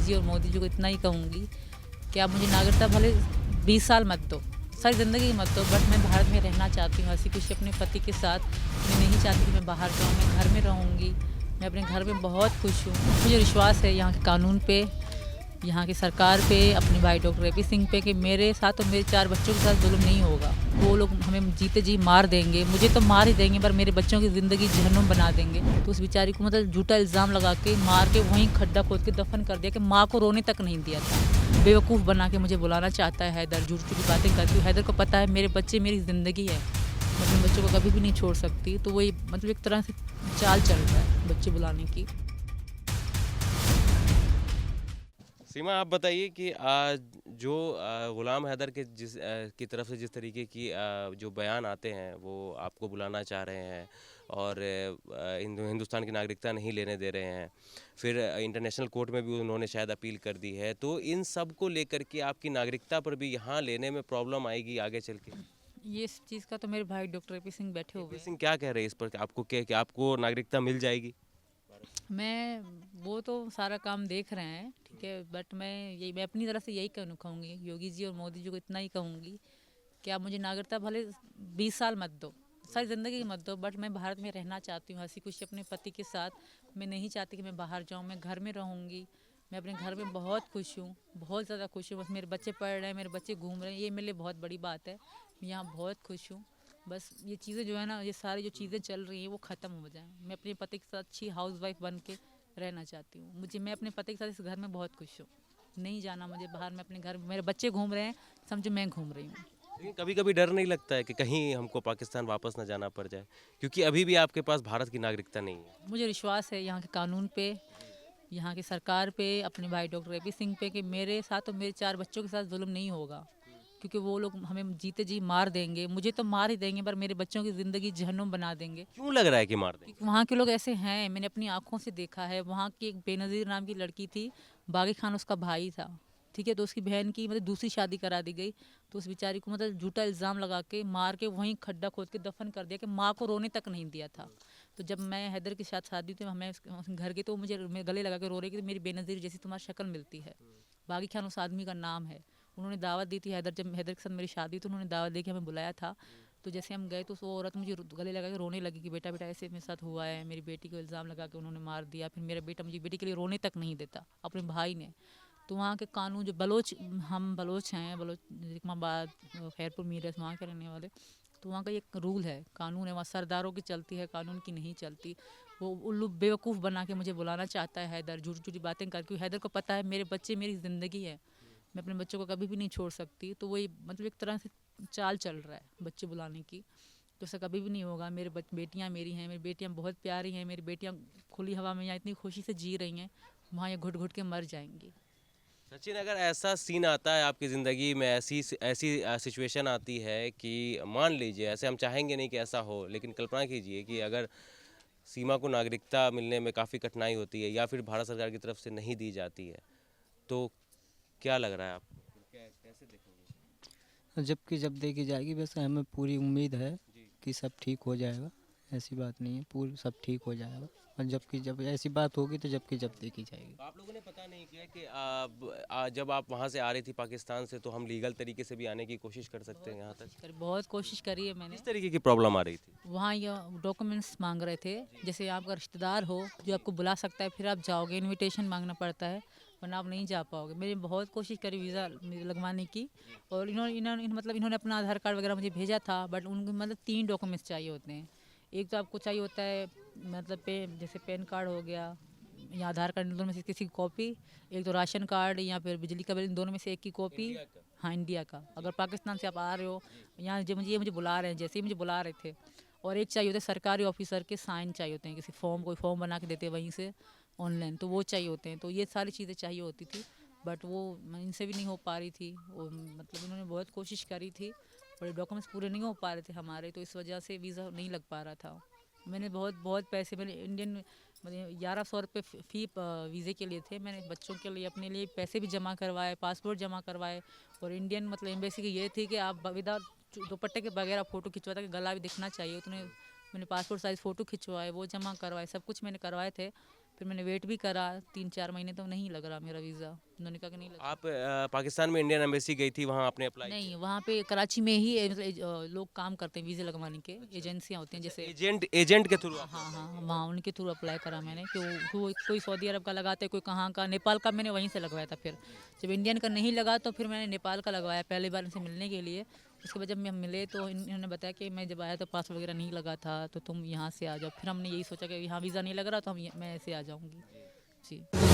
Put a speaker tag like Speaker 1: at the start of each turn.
Speaker 1: जी और मोदी जी को इतना ही कहूँगी कि आप मुझे नागरिकता भले 20 साल मत दो, सारी ज़िंदगी मत दो, बट मैं भारत में रहना चाहती हूँ हँसी खुशी अपने पति के साथ। मैं नहीं चाहती कि मैं बाहर जाऊँ, मैं घर में रहूँगी। मैं अपने घर में बहुत खुश हूँ। मुझे विश्वास है यहाँ के कानून पे, यहाँ की सरकार पे, अपने भाई डॉक्टर ए.पी. सिंह पे कि मेरे साथ और मेरे 4 बच्चों के साथ जुल्म नहीं होगा। वो लोग हमें जीते जी मार देंगे, मुझे तो मार ही देंगे, पर मेरे बच्चों की ज़िंदगी जहन्नुम बना देंगे। तो उस बेचारी को मतलब झूठा इल्ज़ाम लगा के मार के वहीं खड्डा खोद के दफन कर दिया कि माँ को रोने तक नहीं दिया था। बेवकूफ़ बना के मुझे बुलाना चाहता है हैदर, झूठी-झूठी बातें करती हूँ। हैदर को पता है मेरे बच्चे मेरी ज़िंदगी है, मैं अपने बच्चों को कभी भी नहीं छोड़ सकती। तो वही मतलब एक तरह से चाल चल रहा है बच्चे बुलाने की।
Speaker 2: सीमा, आप बताइए कि आज जो गुलाम हैदर के की तरफ से जिस तरीके की जो बयान आते हैं वो आपको बुलाना चाह रहे हैं और हिंदुस्तान की नागरिकता नहीं लेने दे रहे हैं, फिर इंटरनेशनल कोर्ट में भी उन्होंने शायद अपील कर दी है, तो इन सब को लेकर के आपकी नागरिकता पर भी यहाँ लेने में प्रॉब्लम आएगी आगे चल के?
Speaker 1: ये इस चीज़ का तो मेरे भाई डॉक्टर ए.पी. सिंह बैठे हुए
Speaker 2: ए.पी.
Speaker 1: हैं।
Speaker 2: सिंह क्या कह रहे हैं इस पर कि आपको कि आपको नागरिकता मिल जाएगी?
Speaker 1: मैं वो तो सारा काम देख रहे हैं, ठीक है, बट मैं अपनी तरफ से यही कहूँगी योगी जी और मोदी जी को इतना ही कहूँगी कि आप मुझे नागरिकता भले 20 साल मत दो, सारी ज़िंदगी मत दो, बट मैं भारत में रहना चाहती हूँ हँसी खुशी अपने पति के साथ। मैं नहीं चाहती कि मैं बाहर जाऊँ, मैं घर में रहूँगी। मैं अपने घर में बहुत खुश हूँ, बहुत ज़्यादा खुश हूँ। बस मेरे बच्चे पढ़ रहे हैं, मेरे बच्चे घूम रहे हैं, ये मेरे लिए बहुत बड़ी बात है। मैं यहाँ बहुत खुश हूँ। बस ये चीज़ें जो है ना, ये सारी जो चीज़ें चल रही हैं वो ख़त्म हो जाएं। मैं अपने पति के साथ अच्छी हाउसवाइफ बन के रहना चाहती हूँ। मैं अपने पति के साथ इस घर में बहुत खुश हूँ। नहीं जाना मुझे बाहर, में अपने घर, मेरे बच्चे घूम रहे हैं, समझो मैं घूम रही हूँ।
Speaker 2: लेकिन कभी कभी डर नहीं लगता है कि कहीं हमको पाकिस्तान वापस ना जाना पड़ जाए, क्योंकि अभी भी आपके पास भारत की नागरिकता नहीं है?
Speaker 1: मुझे विश्वास है यहाँ के कानून पे, यहाँ की सरकार पे, अपने भाई डॉक्टर ए.पी. सिंह पे कि मेरे साथ और मेरे 4 बच्चों के साथ जुल्म नहीं होगा। क्योंकि वो लोग हमें जीते जी मार देंगे, मुझे तो मार ही देंगे, पर मेरे बच्चों की ज़िंदगी जहन्नुम बना देंगे।
Speaker 2: क्यों लग रहा है कि मार देंगे?
Speaker 1: क्योंकि वहाँ के लोग ऐसे हैं, मैंने अपनी आंखों से देखा है। वहाँ की एक बेनज़ीर नाम की लड़की थी, बागी खान उसका भाई था, ठीक है, तो उसकी बहन की मतलब दूसरी शादी करा दी गई। तो उस बेचारी को मतलब झूठा इल्ज़ाम लगा के मार के वहीं खड्डा खोद के दफन कर दिया कि माँ को रोने तक नहीं दिया था। तो जब मैं हैदर के साथ शादी थी, मैं घर गई, तो मुझे मेरे गले लगा के रो रही कि मेरी बेनज़ीर जैसी तुम्हारी शक्ल मिलती है। बागी खान उस आदमी का नाम है। उन्होंने दावत दी थी हैदर, जब हैदर के साथ मेरी शादी, तो उन्होंने दावत दी कि हमें बुलाया था। तो जैसे हम गए तो वो औरत मुझे गले लगा के रोने लगी कि बेटा बेटा ऐसे मेरे साथ हुआ है, मेरी बेटी को इल्ज़ाम लगा के उन्होंने मार दिया। फिर मेरा बेटा मुझे बेटी के लिए रोने तक नहीं देता, अपने भाई ने। तो वहाँ के कानून जो बलोच, हम बलोच हैं, बलोच इस्लामाबाद, खैरपुर, मीरठ, वहाँ के रहने वाले। तो वहाँ का एक रूल है, कानून है, वहाँ सरदारों की चलती है, कानून की नहीं चलती। वो उल्लू बेवकूफ़ बना के मुझे बुलाना चाहता है हैदर, झूठी झूठी बातें करके। हैदर को पता है मेरे बच्चे मेरी ज़िंदगी है, मैं अपने बच्चों को कभी भी नहीं छोड़ सकती। तो वही मतलब एक तरह से चाल चल रहा है बच्चे बुलाने की। तो ऐसा कभी भी नहीं होगा। मेरे बेटियां मेरी हैं, मेरी बेटियां बहुत प्यारी हैं। मेरी बेटियां खुली हवा में यहाँ इतनी खुशी से जी रही हैं, वहाँ ये घुट घुट के मर जाएंगी।
Speaker 2: सचिन, अगर ऐसा सीन आता है आपकी ज़िंदगी में, ऐसी ऐसी सिचुएशन आती है कि मान लीजिए, ऐसे हम चाहेंगे नहीं कि ऐसा हो, लेकिन कल्पना कीजिए कि अगर सीमा को नागरिकता मिलने में काफ़ी कठिनाई होती है या फिर भारत सरकार की तरफ से नहीं दी जाती है, तो क्या लग रहा है आपको? कैसे देखेंगे?
Speaker 3: जबकि जब देखी जाएगी, वैसे हमें पूरी उम्मीद है
Speaker 2: जी।
Speaker 3: कि सब ठीक हो जाएगा। ऐसी बात नहीं है, पूरी सब ठीक हो जाएगा। और जबकि जब ऐसी बात होगी तो जबकि जब देखी जाएगी।
Speaker 2: तो आप लोगों ने पता नहीं किया कि जब आप वहाँ से आ रही थी पाकिस्तान से, तो हम लीगल तरीके से भी आने की कोशिश कर सकते हैं यहाँ तक?
Speaker 1: बहुत कोशिश करी है मैंने।
Speaker 2: किस तरीके की प्रॉब्लम आ रही थी?
Speaker 1: वहाँ ये डॉक्यूमेंट्स मांग रहे थे, जैसे आपका रिश्तेदार हो जो आपको बुला सकता है, फिर आप जाओगे, इनविटेशन मांगना पड़ता है, वरना आप नहीं जा पाओगे। मैंने बहुत कोशिश करी वीज़ा लगवाने की, और इन्होंने अपना आधार कार्ड वगैरह मुझे भेजा था, बट उनको मतलब 3 डॉक्यूमेंट्स चाहिए होते हैं। एक तो आपको चाहिए होता है मतलब जैसे पैन कार्ड हो गया या आधार कार्ड, इन दोनों में से किसी की कॉपी। एक तो राशन कार्ड या फिर बिजली का बिल, इन दोनों में से एक की कॉपी। हाँ, इंडिया का। अगर पाकिस्तान से आप आ रहे हो यहाँ, जब मुझे बुला रहे हैं, जैसे ही मुझे बुला रहे थे। और एक चाहिए होता है सरकारी ऑफिसर के साइन चाहिए होते हैं, किसी फॉर्म, कोई फॉर्म बना के देते हैं वहीं से ऑनलाइन, तो वो चाहिए होते हैं। तो ये सारी चीज़ें चाहिए होती थी, बट वो इनसे भी नहीं हो पा रही थी। वो मतलब इन्होंने बहुत कोशिश करी थी, पर डॉक्यूमेंट्स पूरे नहीं हो पा रहे थे हमारे, तो इस वजह से वीज़ा नहीं लग पा रहा था। मैंने बहुत बहुत पैसे, मैंने इंडियन मतलब 1100 रुपये फ़ी वीज़े के लिए थे। मैंने बच्चों के लिए, अपने लिए पैसे भी जमा करवाए, पासपोर्ट जमा करवाए। और इंडियन मतलब एम्बेसी की ये थी कि आप विदाउट दुपट्टे के बगैर आप फ़ोटो खिंचवाता कि गला भी दिखना चाहिए, उतने मैंने पासपोर्ट साइज़ फ़ोटो खिंचवाए, वो जमा करवाए, सब कुछ मैंने करवाए थे। फिर मैंने वेट भी करा 3-4 महीने, तो नहीं लग रहा मेरा वीज़ा। उन्होंने कहा कि नहीं लग
Speaker 2: आप पाकिस्तान में इंडियन एम्बेसी गई थी, वहाँ आपने अप्लाई
Speaker 1: नहीं, वहाँ पे कराची में ही मतलब लोग काम करते हैं वीज़े लगवाने के, एजेंसियाँ होती हैं जैसे।
Speaker 2: एजेंट के थ्रू
Speaker 1: हाँ हाँ, वहाँ उनके थ्रू अप्लाई करा मैंने कि वो कोई सऊदी अरब का लगाते, कोई कहाँ का, नेपाल का मैंने वहीं से लगवाया था। फिर जब इंडियन का नहीं लगा तो फिर मैंने नेपाल का लगवाया पहली बार इनसे मिलने के लिए। उसके बाद जब हम मिले तो इन्होंने बताया कि मैं जब आया तो पासपोर्ट वगैरह नहीं लगा था, तो तुम यहाँ से आ जाओ। फिर हमने यही सोचा कि यहाँ वीज़ा नहीं लग रहा तो मैं ऐसे आ जाऊँगी। जी।